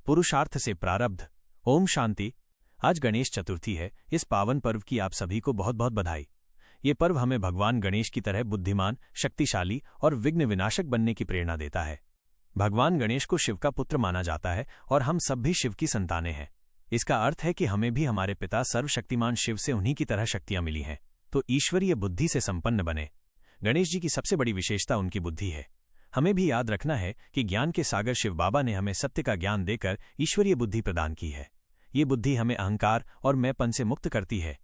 पुरुषार्थ से प्रारब्ध। ओम शांति। आज गणेश चतुर्थी है। इस पावन पर्व की आप सभी को बहुत बहुत बधाई। ये पर्व हमें भगवान गणेश की तरह बुद्धिमान, शक्तिशाली और विघ्न विनाशक बनने की प्रेरणा देता है। भगवान गणेश को शिव का पुत्र माना जाता है और हम सब भी शिव की संतानें हैं। इसका अर्थ है कि हमें भी हमारे पिता सर्वशक्तिमान शिव से उन्हीं की तरह शक्तियां मिली हैं, तो ईश्वरीय बुद्धि से संपन्न बने। गणेश जी की सबसे बड़ी विशेषता उनकी बुद्धि है। हमें भी याद रखना है कि ज्ञान के सागर शिव बाबा ने हमें सत्य का ज्ञान देकर ईश्वरीय बुद्धि प्रदान की है। ये बुद्धि हमें अहंकार और मैंपन से मुक्त करती है।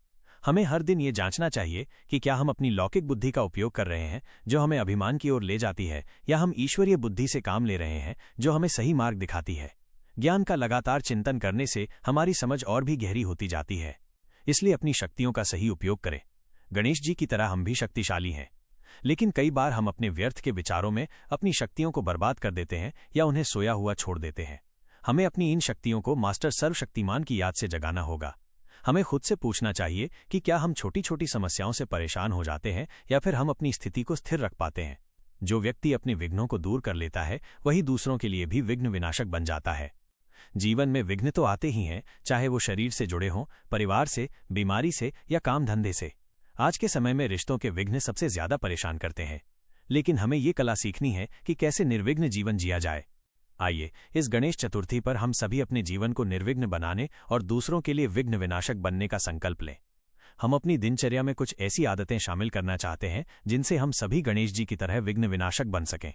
हमें हर दिन ये जांचना चाहिए कि क्या हम अपनी लौकिक बुद्धि का उपयोग कर रहे हैं, जो हमें अभिमान की ओर ले जाती है, या हम ईश्वरीय बुद्धि से काम ले रहे हैं, जो हमें सही मार्ग दिखाती है। ज्ञान का लगातार चिंतन करने से हमारी समझ और भी गहरी होती जाती है। इसलिए अपनी शक्तियों का सही उपयोग करें। गणेश जी की तरह हम भी शक्तिशाली हैं, लेकिन कई बार हम अपने व्यर्थ के विचारों में अपनी शक्तियों को बर्बाद कर देते हैं या उन्हें सोया हुआ छोड़ देते हैं। हमें अपनी इन शक्तियों को मास्टर सर्वशक्तिमान की याद से जगाना होगा। हमें खुद से पूछना चाहिए कि क्या हम छोटी छोटी समस्याओं से परेशान हो जाते हैं या फिर हम अपनी स्थिति को स्थिर रख पाते हैं। जो व्यक्ति अपने विघ्नों को दूर कर लेता है, वही दूसरों के लिए भी विघ्न विनाशक बन जाता है। जीवन में विघ्न तो आते ही हैं, चाहे वो शरीर से जुड़े हों, परिवार से, बीमारी से या काम धंधे से। आज के समय में रिश्तों के विघ्न सबसे ज्यादा परेशान करते हैं, लेकिन हमें ये कला सीखनी है कि कैसे निर्विघ्न जीवन जिया जाए। आइए इस गणेश चतुर्थी पर हम सभी अपने जीवन को निर्विघ्न बनाने और दूसरों के लिए विघ्न विनाशक बनने का संकल्प लें। हम अपनी दिनचर्या में कुछ ऐसी आदतें शामिल करना चाहते हैं जिनसे हम सभी गणेश जी की तरह विघ्न विनाशक बन सकें।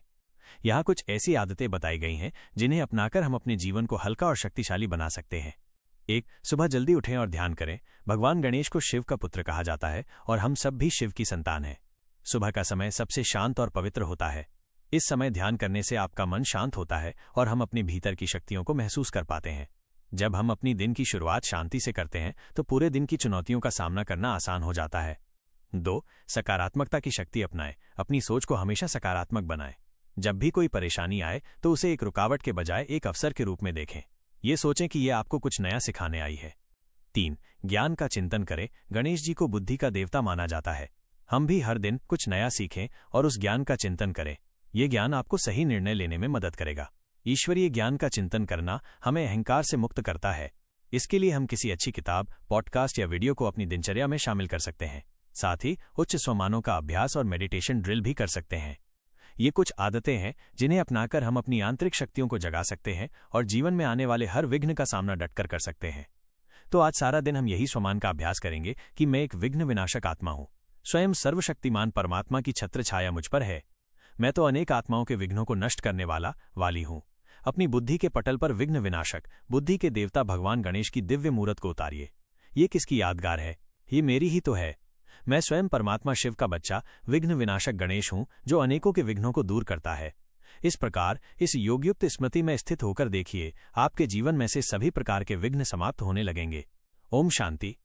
यहाँ कुछ ऐसी आदतें बताई गई हैं जिन्हें अपनाकर हम अपने जीवन को हल्का और शक्तिशाली बना सकते हैं। 1. सुबह जल्दी उठें और ध्यान करें। भगवान गणेश को शिव का पुत्र कहा जाता है और हम सब भी शिव की संतान हैं। सुबह का समय सबसे शांत और पवित्र होता है। इस समय ध्यान करने से आपका मन शांत होता है और हम अपने भीतर की शक्तियों को महसूस कर पाते हैं। जब हम अपनी दिन की शुरुआत शांति से करते हैं तो पूरे दिन की चुनौतियों का सामना करना आसान हो जाता है। 2. सकारात्मकता की शक्ति अपनाएं। अपनी सोच को हमेशा सकारात्मक बनाएं। जब भी कोई परेशानी आए तो उसे एक रुकावट के बजाय एक अवसर के रूप में देखें। ये सोचें कि यह आपको कुछ नया सिखाने आई है। 3. ज्ञान का चिंतन करें। गणेश जी को बुद्धि का देवता माना जाता है। हम भी हर दिन कुछ नया सीखें और उस ज्ञान का चिंतन करें। ये ज्ञान आपको सही निर्णय लेने में मदद करेगा। ईश्वरीय ज्ञान का चिंतन करना हमें अहंकार से मुक्त करता है। इसके लिए हम किसी अच्छी किताब, पॉडकास्ट या वीडियो को अपनी दिनचर्या में शामिल कर सकते हैं। साथ ही उच्च स्वमानों का अभ्यास और मेडिटेशन ड्रिल भी कर सकते हैं। ये कुछ आदतें हैं जिन्हें अपनाकर हम अपनी आंतरिक शक्तियों को जगा सकते हैं और जीवन में आने वाले हर विघ्न का सामना डटकर कर सकते हैं। तो आज सारा दिन हम यही स्वमान का अभ्यास करेंगे कि मैं एक विघ्न विनाशक आत्मा हूँ। स्वयं सर्वशक्तिमान परमात्मा की छत्र छाया मुझ पर है। मैं तो अनेक आत्माओं के विघ्नों को नष्ट करने वाली हूँ। अपनी बुद्धि के पटल पर विघ्न विनाशक, बुद्धि के देवता भगवान गणेश की दिव्य मूर्त को उतारिए। ये किसकी यादगार है? ये मेरी ही तो है। मैं स्वयं परमात्मा शिव का बच्चा विघ्न विनाशक गणेश हूँ, जो अनेकों के विघ्नों को दूर करता है। इस प्रकार इस योगयुक्त स्मृति में स्थित होकर देखिए, आपके जीवन में से सभी प्रकार के विघ्न समाप्त होने लगेंगे। ओम शांति।